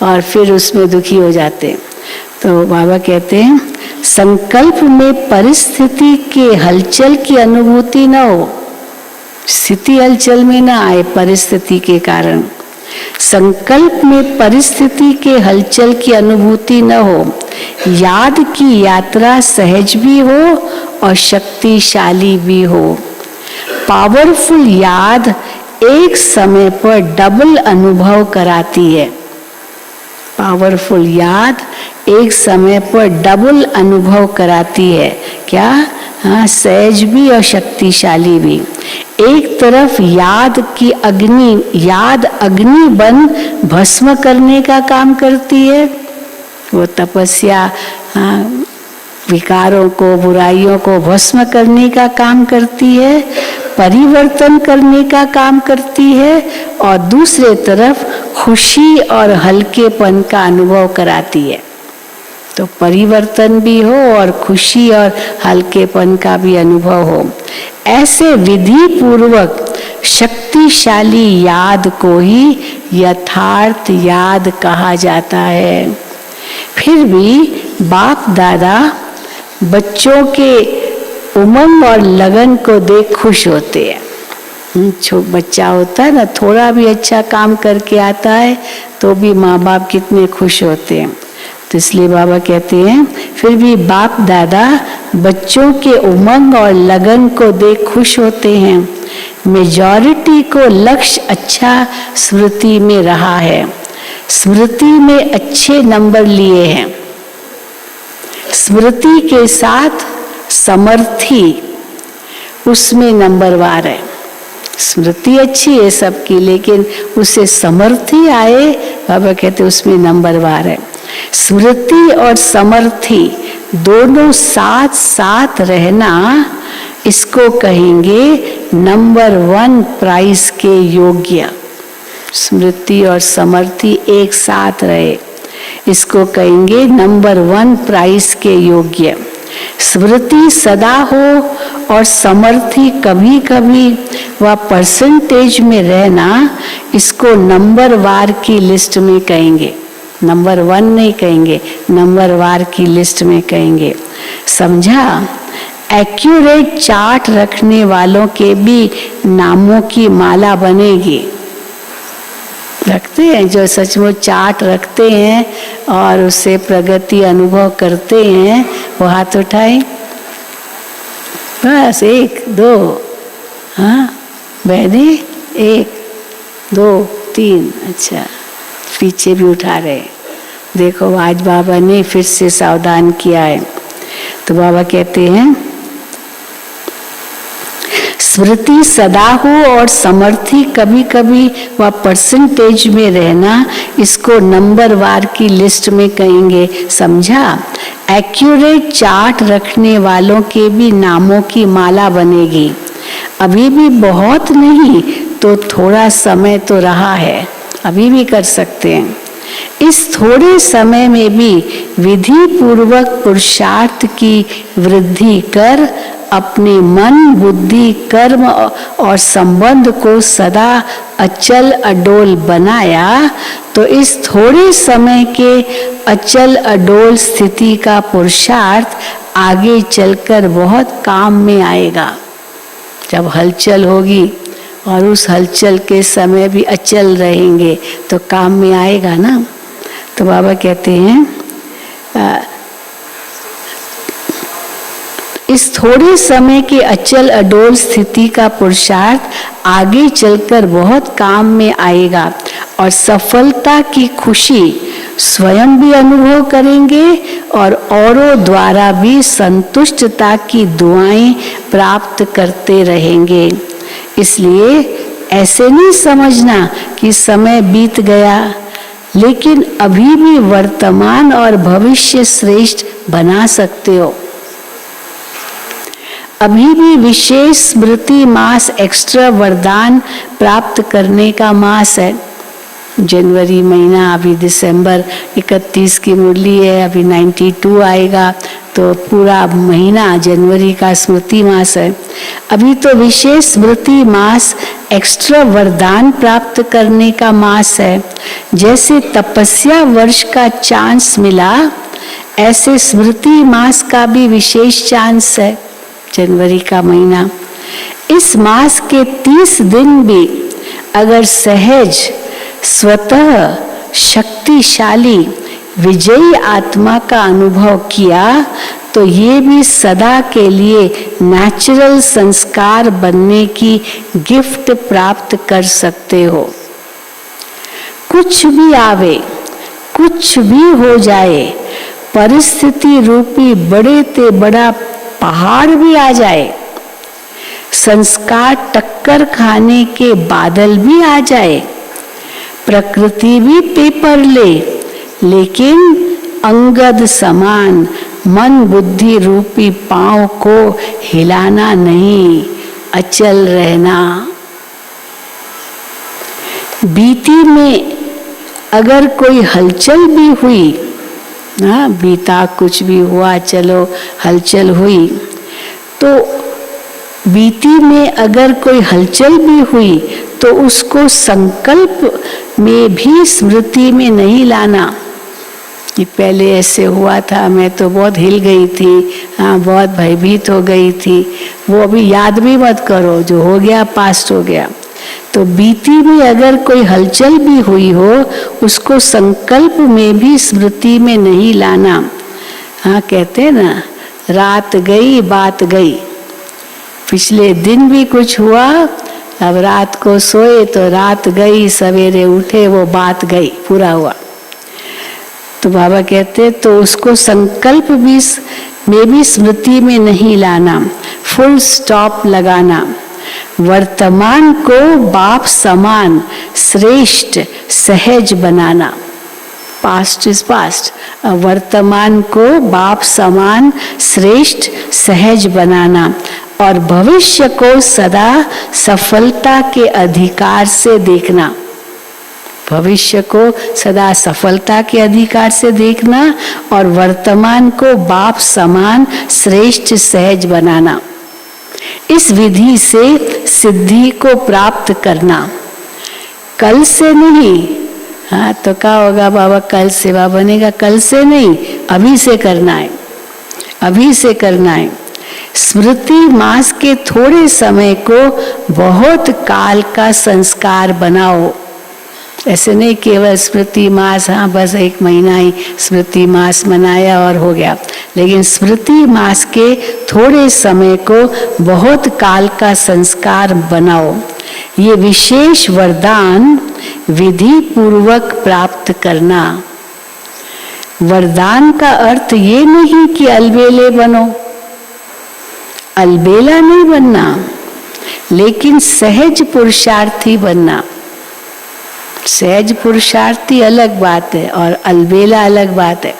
और फिर उसमें दुखी हो जाते हैं। तो बाबा कहते हैं संकल्प में परिस्थिति के हलचल की अनुभूति न हो, स्थिति हलचल में ना आए परिस्थिति के कारण। संकल्प में परिस्थिति के हलचल की अनुभूति न हो, याद की यात्रा सहज भी हो और शक्तिशाली भी हो। पावरफुल याद एक समय पर डबल अनुभव कराती है। पावरफुल याद एक समय पर डबल अनुभव कराती है। क्या? हाँ, सहज भी और शक्तिशाली भी। एक तरफ याद अग्नि बन भस्म करने का काम करती है, वो तपस्या, हाँ, विकारों को, बुराइयों को भस्म करने का काम करती है, परिवर्तन करने का काम करती है, और दूसरे तरफ खुशी और हल्केपन का अनुभव कराती है। तो परिवर्तन भी हो और खुशी और हल्केपन का भी अनुभव हो। ऐसे विधि पूर्वक शक्तिशाली याद को ही यथार्थ याद कहा जाता है। फिर भी बाप दादा बच्चों के उमंग और लगन को देख खुश होते हैं। बच्चा होता है ना, थोड़ा भी अच्छा काम करके आता है तो भी माँ बाप कितने खुश होते हैं। तो इसलिए बाबा कहते हैं फिर भी बाप दादा बच्चों के उमंग और लगन को देख खुश होते हैं। मेजॉरिटी को लक्ष्य अच्छा स्मृति में रहा है, स्मृति में अच्छे नंबर लिए हैं। स्मृति के साथ समर्थी उसमें नंबरवार है। स्मृति अच्छी है सबकी, लेकिन उससे समर्थी आए, बाबा कहते उसमें नंबरवार है। स्मृति और समर्थी दोनों साथ साथ रहना, इसको कहेंगे नंबर 1 प्राइज के योग्य। स्मृति और समर्थी एक साथ रहे, इसको कहेंगे नंबर 1 प्राइज के योग्य। स्मृति सदा हो और समर्थी कभी कभी व परसेंटेज में रहना, इसको नंबर वार की लिस्ट में कहेंगे। नंबर 1 नहीं कहेंगे, नंबर वार की लिस्ट में कहेंगे। समझा? एक्यूरेट चार्ट रखने वालों के भी नामों की माला बनेगी। रखते हैं जो सचमुच चार्ट रखते हैं और उससे प्रगति अनुभव करते हैं, वो हाथ उठाएं। बस 1 2, हाँ बहने 1 2 3, अच्छा पीछे भी उठा रहे। देखो आज बाबा ने फिर से सावधान किया है। तो बाबा कहते हैं स्मृति सदा हो और समर्थी कभी कभी व परसेंटेज में रहना, इसको नंबर वार की लिस्ट में कहेंगे, समझा। एक्यूरेट चार्ट रखने वालों के भी नामों की माला बनेगी। अभी भी बहुत नहीं तो थोड़ा समय तो रहा है, अभी भी कर सकते हैं। इस थोड़े समय में भी विधि पूर्वक पुरुषार्थ की वृद्धि कर अपने मन, बुद्धि, कर्म और संबंध को सदा अचल अडोल बनाया तो इस थोड़े समय के अचल अडोल स्थिति का पुरुषार्थ आगे चलकर बहुत काम में आएगा। जब हलचल होगी और उस हलचल के समय भी अचल रहेंगे तो काम में आएगा ना। तो बाबा कहते हैं इस थोड़े समय के अचल अडोल स्थिति का पुरुषार्थ आगे चलकर बहुत काम में आएगा और सफलता की खुशी स्वयं भी अनुभव करेंगे और औरों द्वारा भी संतुष्टता की दुआएं प्राप्त करते रहेंगे। इसलिए ऐसे नहीं समझना कि समय बीत गया, लेकिन अभी भी वर्तमान और भविष्य श्रेष्ठ बना सकते हो। अभी भी विशेष स्मृति मास एक्स्ट्रा वरदान प्राप्त करने का मास है। जनवरी महीना, अभी दिसंबर 31 की मुरली है, अभी 92 आएगा तो पूरा महीना जनवरी का स्मृति मास है। अभी तो विशेष स्मृति मास एक्स्ट्रा वरदान प्राप्त करने का मास है। जैसे तपस्या वर्ष का चांस मिला, ऐसे स्मृति मास का भी विशेष चांस है, जनवरी का महीना। इस मास के 30 दिन भी अगर सहज, स्वतः शक्तिशाली, विजयी आत्मा का अनुभव किया तो ये भी सदा के लिए नेचुरल संस्कार बनने की गिफ्ट प्राप्त कर सकते हो। कुछ भी आवे, कुछ भी हो जाए, परिस्थिति रूपी बड़े ते बड़ा पहाड़ भी आ जाए, संस्कार टक्कर खाने के बादल भी आ जाए, प्रकृति भी पेपर ले, लेकिन अंगद समान मन बुद्धि रूपी पांव को हिलाना नहीं, अचल रहना। बीती में अगर कोई हलचल भी हुई ना, बीता कुछ भी हुआ, चलो हलचल हुई, तो बीती में अगर कोई हलचल भी हुई तो उसको संकल्प में भी स्मृति में नहीं लाना कि पहले ऐसे हुआ था, मैं तो बहुत हिल गई थी, हाँ बहुत भयभीत हो गई थी। वो अभी याद भी मत करो, जो हो गया पास्ट हो गया। तो बीती में अगर कोई हलचल भी हुई हो, उसको संकल्प में भी स्मृति में नहीं लाना। हाँ कहते हैं ना, रात गई बात गई। पिछले दिन भी कुछ हुआ, अब रात को सोए तो रात गई, सवेरे उठे वो बात गई, पूरा हुआ। तो बाबा कहते तो उसको संकल्प भी स्मृति में नहीं लाना, फुल स्टॉप लगाना। वर्तमान को बाप समान श्रेष्ठ सहज बनाना। पास्ट इज पास्ट, वर्तमान को बाप समान श्रेष्ठ सहज बनाना और भविष्य को सदा सफलता के अधिकार से देखना। भविष्य को सदा सफलता के अधिकार से देखना और वर्तमान को बाप समान श्रेष्ठ सहज बनाना। इस विधि से सिद्धि को प्राप्त करना, कल से नहीं। हाँ तो क्या होगा बाबा, कल सेवा बनेगा? कल से नहीं, अभी से करना है, अभी से करना है। स्मृति मास के थोड़े समय को बहुत काल का संस्कार बनाओ। ऐसे नहीं केवल स्मृति मास, हाँ बस 1 महीना ही स्मृति मास मनाया और हो गया, लेकिन स्मृति मास के थोड़े समय को बहुत काल का संस्कार बनाओ। ये विशेष वरदान विधि पूर्वक प्राप्त करना। वरदान का अर्थ ये नहीं कि अलबेले बनो, अलबेला नहीं बनना। लेकिन सहज पुरुषार्थी बनना। सहज पुरुषार्थी अलग बात है और अलबेला अलग बात है।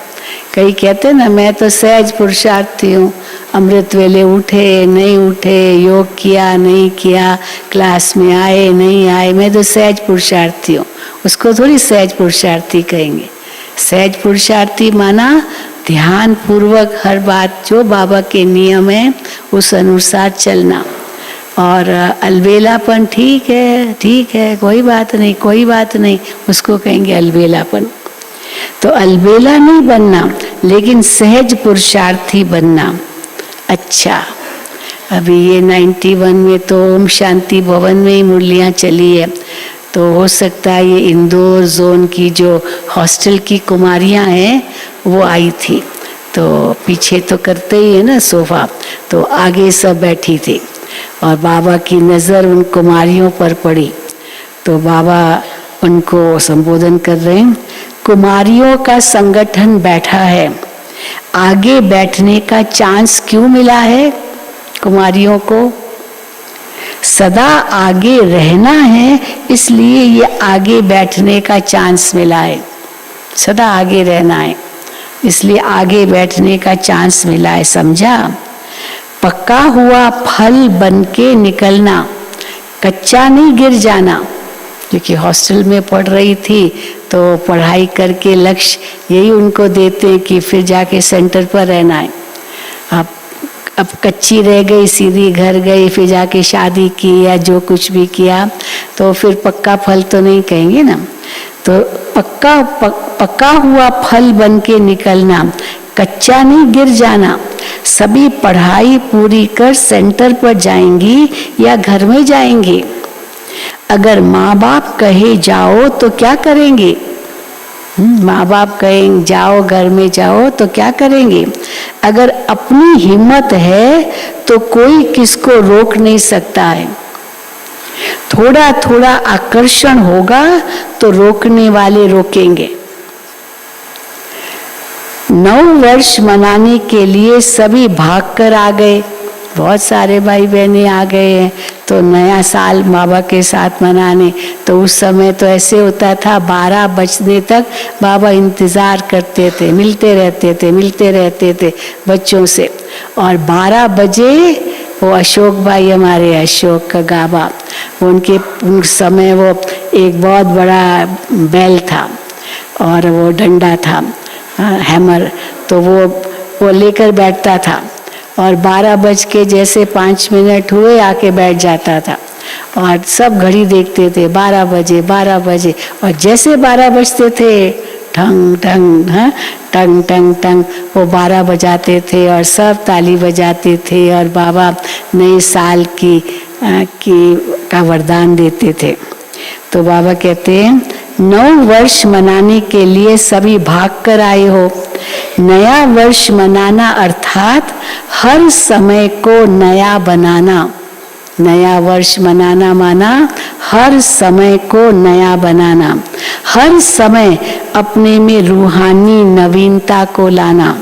कई कहते हैं ना, मैं तो सहज पुरुषार्थी हूँ, अमृत वेले उठे नहीं उठे, योग किया नहीं किया, क्लास में आए नहीं आए, मैं तो सहज पुरुषार्थी हूँ। उसको थोड़ी सहज पुरुषार्थी कहेंगे। सहज पुरुषार्थी माना ध्यान पूर्वक हर बात जो बाबा के नियम है उस अनुसार चलना। और अलबेलापन ठीक है, कोई बात नहीं, कोई बात नहीं, उसको कहेंगे अलबेलापन। तो अलबेला नहीं बनना, लेकिन सहज पुरुषार्थी बनना। अच्छा, अभी ये 91 में तो ओम शांति भवन में ही मुरलियाँ चली है, तो हो सकता है ये इंदौर जोन की जो हॉस्टल की कुमारियाँ हैं वो आई थी। तो पीछे तो करते ही है ना सोफा, तो आगे सब बैठी थी और बाबा की नज़र उन कुमारियों पर पड़ी। तो बाबा उनको संबोधन कर रहे हैं, कुमारियों का संगठन बैठा है, आगे बैठने का चांस क्यों मिला है? कुमारियों को सदा आगे रहना है, इसलिए ये आगे बैठने का चांस मिला है। सदा आगे रहना है, इसलिए आगे बैठने का चांस मिला है, समझा? पक्का हुआ फल बनके निकलना, कच्चा नहीं गिर जाना। क्योंकि हॉस्टल में पढ़ रही थी तो पढ़ाई करके लक्ष्य यही उनको देते हैं कि फिर जाके सेंटर पर रहना है। अब कच्ची रह गई, सीधी घर गई, फिर जाके शादी की या जो कुछ भी किया, तो फिर पक्का फल तो नहीं कहेंगे ना। तो पक्का हुआ फल बन के निकलना, कच्चा नहीं गिर जाना। सभी पढ़ाई पूरी कर सेंटर पर जाएंगी या घर में जाएंगे? अगर माँ बाप कहे जाओ तो क्या करेंगे? माँ बाप कहें जाओ, घर में जाओ, तो क्या करेंगे? अगर अपनी हिम्मत है तो कोई किसको रोक नहीं सकता है। थोड़ा थोड़ा आकर्षण होगा तो रोकने वाले रोकेंगे। 9 वर्ष मनाने के लिए सभी भागकर आ गए। बहुत सारे भाई बहनें आ गए हैं तो नया साल बाबा के साथ मनाने। तो उस समय तो ऐसे होता था, 12 बजने तक बाबा इंतज़ार करते थे, मिलते रहते थे बच्चों से। और 12 बजे वो अशोक भाई, हमारे अशोक का गाबा, उनके उस समय वो एक बहुत बड़ा बैल था और वो डंडा था, हैमर, तो वो लेकर बैठता था और 12 बज के जैसे 5 मिनट हुए आके बैठ जाता था और सब घड़ी देखते थे, 12 बजे। और जैसे 12 बजते थे, ठंग ठंग, हाँ, टंग टंग टंग, वो 12 बजाते थे और सब ताली बजाते थे और बाबा नए साल का वरदान देते थे। तो बाबा कहते हैं 9 वर्ष मनाने के लिए सभी भाग कर आए हो। नया वर्ष मनाना अर्थात हर समय को नया बनाना। नया वर्ष मनाना माना हर समय को नया बनाना, हर समय अपने में रूहानी नवीनता को लाना।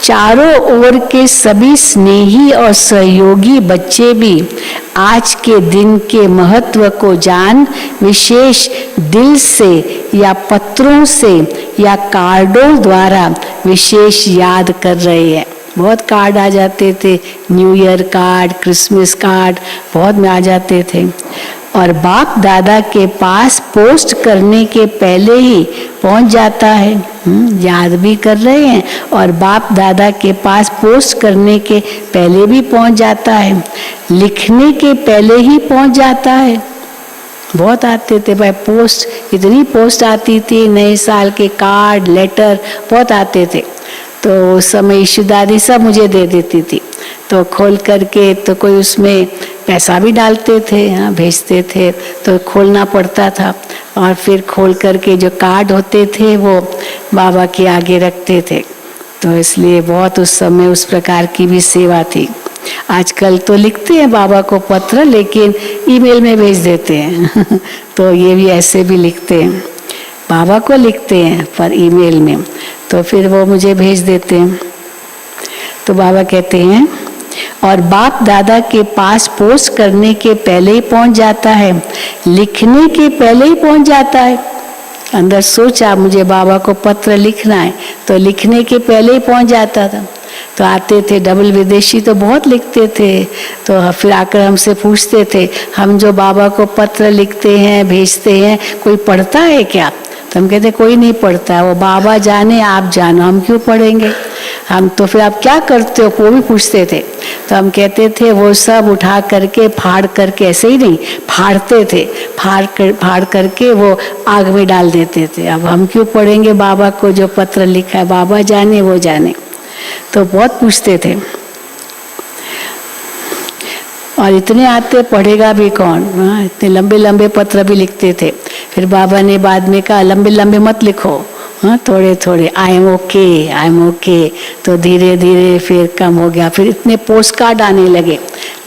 चारों ओर के सभी स्नेही और सहयोगी बच्चे भी आज के दिन के महत्व को जान विशेष दिल से या पत्रों से या कार्डों द्वारा विशेष याद कर रहे हैं। बहुत कार्ड आ जाते थे, new year card, Christmas card बहुत में आ जाते थे। और बाप दादा के पास पोस्ट करने के पहले ही पहुंच जाता है। याद भी कर रहे हैं और बाप दादा के पास पोस्ट करने के पहले भी पहुंच जाता है, लिखने के पहले ही पहुंच जाता है। बहुत आते थे भाई पोस्ट, इतनी पोस्ट आती थी, नए साल के कार्ड, लेटर बहुत आते थे। तो उस समय ईशु दादी सब मुझे दे देती थी, तो खोल करके तो कोई उसमें पैसा भी डालते थे, हाँ भेजते थे, तो खोलना पड़ता था और फिर खोल करके जो कार्ड होते थे वो बाबा के आगे रखते थे। तो इसलिए बहुत उस समय उस प्रकार की भी सेवा थी। आजकल तो लिखते हैं बाबा को पत्र, लेकिन ईमेल में भेज देते हैं तो ये भी ऐसे भी लिखते हैं, बाबा को लिखते हैं पर ईमेल में, तो फिर वो मुझे भेज देते हैं। तो बाबा कहते हैं और बाप दादा के पास पोस्ट करने के पहले ही पहुंच जाता है, लिखने के पहले ही पहुंच जाता है। अंदर सोचा मुझे बाबा को पत्र लिखना है, तो लिखने के पहले ही पहुंच जाता था। तो आते थे डबल विदेशी, तो बहुत लिखते थे, तो फिर आकर हमसे पूछते थे, हम जो बाबा को पत्र लिखते हैं भेजते हैं कोई पढ़ता है क्या? तो हम कहते कोई नहीं पढ़ता है, वो बाबा जाने आप जानो, हम क्यों पढ़ेंगे। हम तो फिर आप क्या करते हो वो भी पूछते थे। तो हम कहते थे वो सब उठा करके फाड़ करके, ऐसे ही नहीं फाड़ते थे, फाड़ करके वो आग में डाल देते थे। अब हम क्यों पढ़ेंगे बाबा को जो पत्र लिखा है, बाबा जाने वो जाने। तो बहुत पूछते थे और इतने आते पढ़ेगा भी कौन, इतने लंबे लंबे पत्र भी लिखते थे। फिर बाबा ने बाद में कहा लंबे लंबे मत लिखो, थोड़े थोड़े, आई एम ओके। तो धीरे धीरे फिर कम हो गया। फिर इतने पोस्ट कार्ड आने लगे।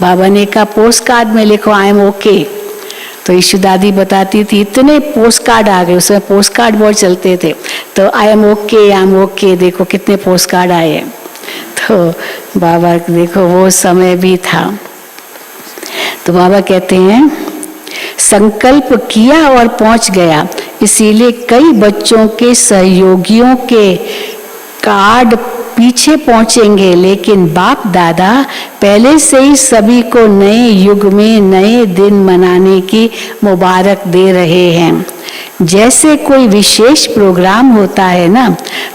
बाबा ने कहा पोस्ट कार्ड में लिखो आई एम ओके। तो ईशु दादी बताती थी इतने पोस्ट कार्ड आ गए, उसमें पोस्ट कार्ड बहुत चलते थे। तो आई एम ओके, देखो कितने पोस्ट कार्ड आए हैं। तो बाबा देखो वो समय भी था। तो बाबा कहते हैं संकल्प किया और पहुंच गया, इसीलिए कई बच्चों के सहयोगियों के कार्ड पीछे पहुंचेंगे, लेकिन बाप दादा पहले से ही सभी को नए युग में नए दिन मनाने की मुबारक दे रहे हैं। जैसे कोई विशेष प्रोग्राम होता है ना,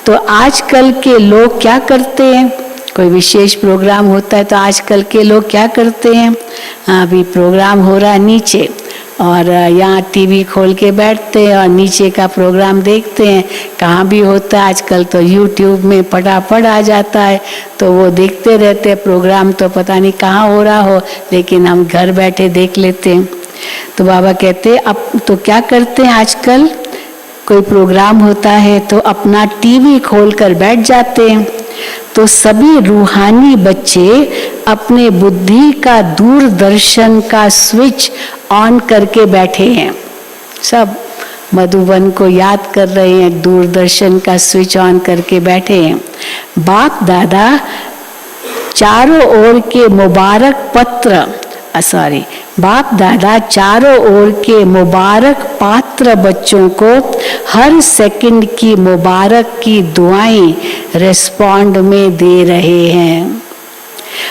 तो आजकल के लोग क्या करते हैं, कोई विशेष प्रोग्राम होता है तो आजकल के लोग क्या करते हैं, अभी प्रोग्राम हो रहा है नीचे और यहाँ टीवी खोल के बैठते हैं और नीचे का प्रोग्राम देखते हैं। कहाँ भी होता है आजकल तो यूट्यूब में फटाफट आ जाता है, तो वो देखते रहते हैं। प्रोग्राम तो पता नहीं कहाँ हो रहा हो, लेकिन हम घर बैठे देख लेते हैं। तो बाबा कहते हैं अब तो क्या करते हैं आजकल, कोई प्रोग्राम होता है तो अपना टीवी खोल कर बैठ जाते हैं। तो सभी रूहानी बच्चे अपने बुद्धि का दूरदर्शन का स्विच ऑन करके बैठे हैं। सब मधुबन को याद कर रहे हैं, दूरदर्शन का स्विच ऑन करके बैठे हैं। बाप दादा चारों ओर के मुबारक पत्र बाप दादा चारों ओर के मुबारक पात्र बच्चों को हर सेकंड की मुबारक की दुआएं रिस्पॉन्ड में दे रहे हैं।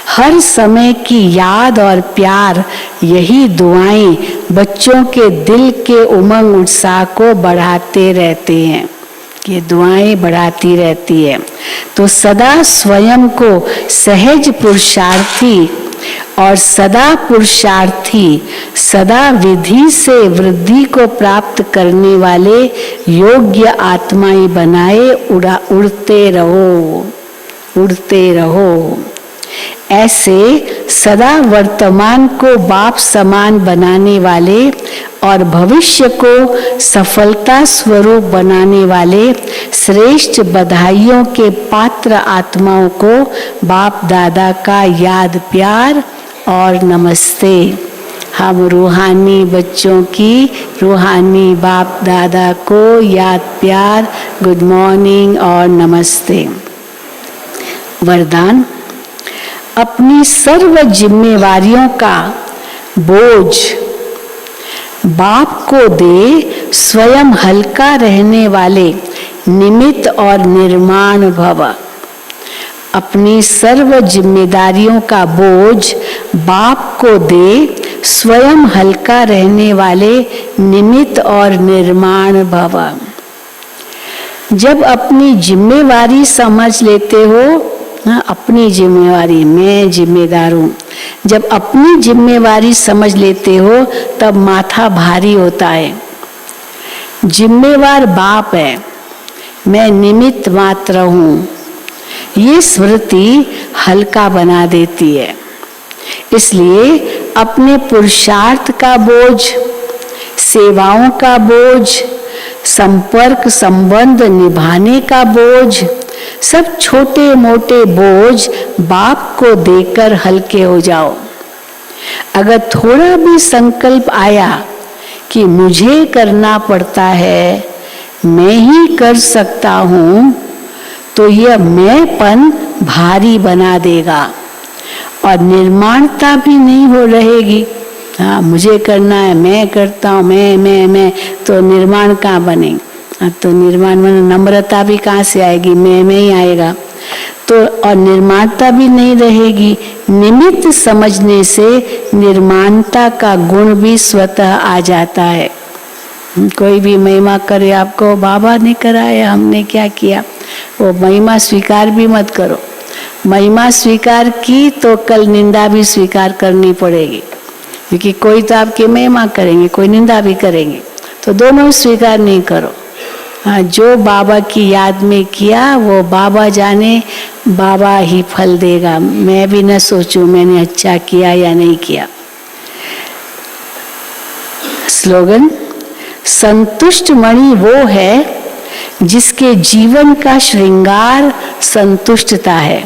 हर समय की याद और प्यार, यही दुआएं बच्चों के दिल के उमंग उत्साह को बढ़ाते रहते हैं। ये दुआएं बढ़ाती रहती है। तो सदा स्वयं को सहज पुरुषार्थी और सदा पुरुषार्थी, सदा विधि से वृद्धि को प्राप्त करने वाले योग्य आत्माएं बनाए उड़ते रहो। ऐसे सदा वर्तमान को बाप समान बनाने वाले और भविष्य को सफलता स्वरूप बनाने वाले श्रेष्ठ बधाइयों के पात्र आत्माओं को बाप दादा का याद प्यार और नमस्ते। हम रूहानी बच्चों की रूहानी बाप दादा को याद प्यार, गुड मॉर्निंग और नमस्ते। वरदान, अपनी सर्व जिम्मेवारियों का बोझ बाप को दे, स्वयं हल्का रहने वाले निमित्त और निर्माण भव। अपनी सर्व जिम्मेदारियों का बोझ बाप को दे, स्वयं हल्का रहने वाले निमित्त और निर्माण भव। जब अपनी जिम्मेवारी समझ लेते हो, अपनी जिम्मेवारी, मैं जिम्मेदार हूँ, जब अपनी जिम्मेवारी समझ लेते हो तब माथा भारी होता है। जिम्मेवार बाप है, मैं निमित्त मात्र हूँ, ये स्मृति हल्का बना देती है। इसलिए अपने पुरुषार्थ का बोझ, सेवाओं का बोझ, संपर्क संबंध निभाने का बोझ, सब छोटे मोटे बोझ बाप को देकर हल्के हो जाओ। अगर थोड़ा भी संकल्प आया कि मुझे करना पड़ता है, मैं ही कर सकता हूँ, तो यह मैंपन भारी बना देगा और निर्माणता भी नहीं हो रहेगी। हाँ, मुझे करना है, मैं करता हूँ, मैं, तो निर्माण कहाँ बनेगी? हाँ, तो निर्माण में नम्रता भी कहाँ से आएगी? मैं ही आएगा। तो और निर्माणता भी नहीं रहेगी। निमित्त समझने से निर्माणता का गुण भी स्वतः आ जाता है। कोई भी महिमा करे आपको, बाबा ने कराया, हमने क्या किया, वो महिमा स्वीकार भी मत करो। महिमा स्वीकार की तो कल निंदा भी स्वीकार करनी पड़ेगी, क्योंकि कोई तो आपकी महिमा करेंगे, कोई निंदा भी करेंगे, तो दोनों स्वीकार नहीं करो। हाँ, जो बाबा की याद में किया वो बाबा जाने, बाबा ही फल देगा। मैं भी न सोचूं मैंने अच्छा किया या नहीं किया। स्लोगन, संतुष्ट मणि वो है जिसके जीवन का श्रृंगार संतुष्टता है।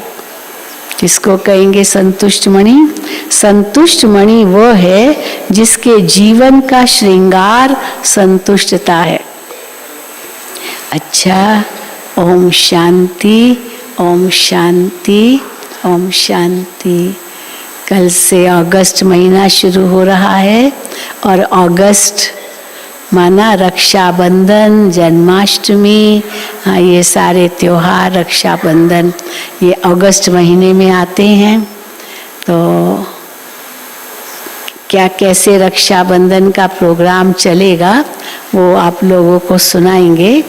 किसको कहेंगे संतुष्ट मणि? संतुष्ट मणि वो है जिसके जीवन का श्रृंगार संतुष्टता है। अच्छा, ओम शांति, ओम शांति, ओम शांति। कल से अगस्त महीना शुरू हो रहा है और अगस्त माना रक्षाबंधन, जन्माष्टमी, हाँ, ये सारे त्योहार, रक्षाबंधन, ये अगस्त महीने में आते हैं। तो क्या कैसे रक्षाबंधन का प्रोग्राम चलेगा वो आप लोगों को सुनाएंगे।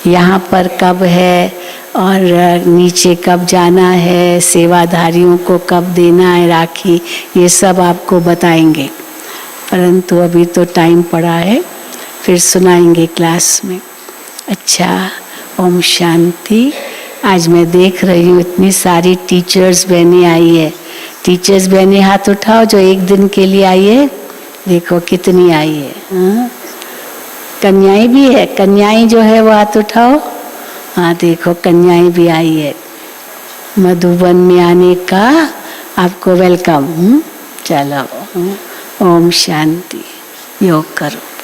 यहाँ पर कब है और नीचे कब जाना है, सेवाधारियों को कब देना है राखी, ये सब आपको बताएंगे। परंतु अभी तो टाइम पड़ा है, फिर सुनाएंगे क्लास में। अच्छा, ओम शांति। आज मैं देख रही हूँ इतनी सारी टीचर्स बहनें आई है। टीचर्स बहनें हाथ उठाओ जो एक दिन के लिए आई है। देखो कितनी आई है। हाँ? कन्याएं भी है, कन्याएं जो है वो हाथ उठाओ। हाँ, देखो कन्याएं भी आई है। मधुबन में आने का आपको वेलकम। चलो, ओम शांति। योग करो।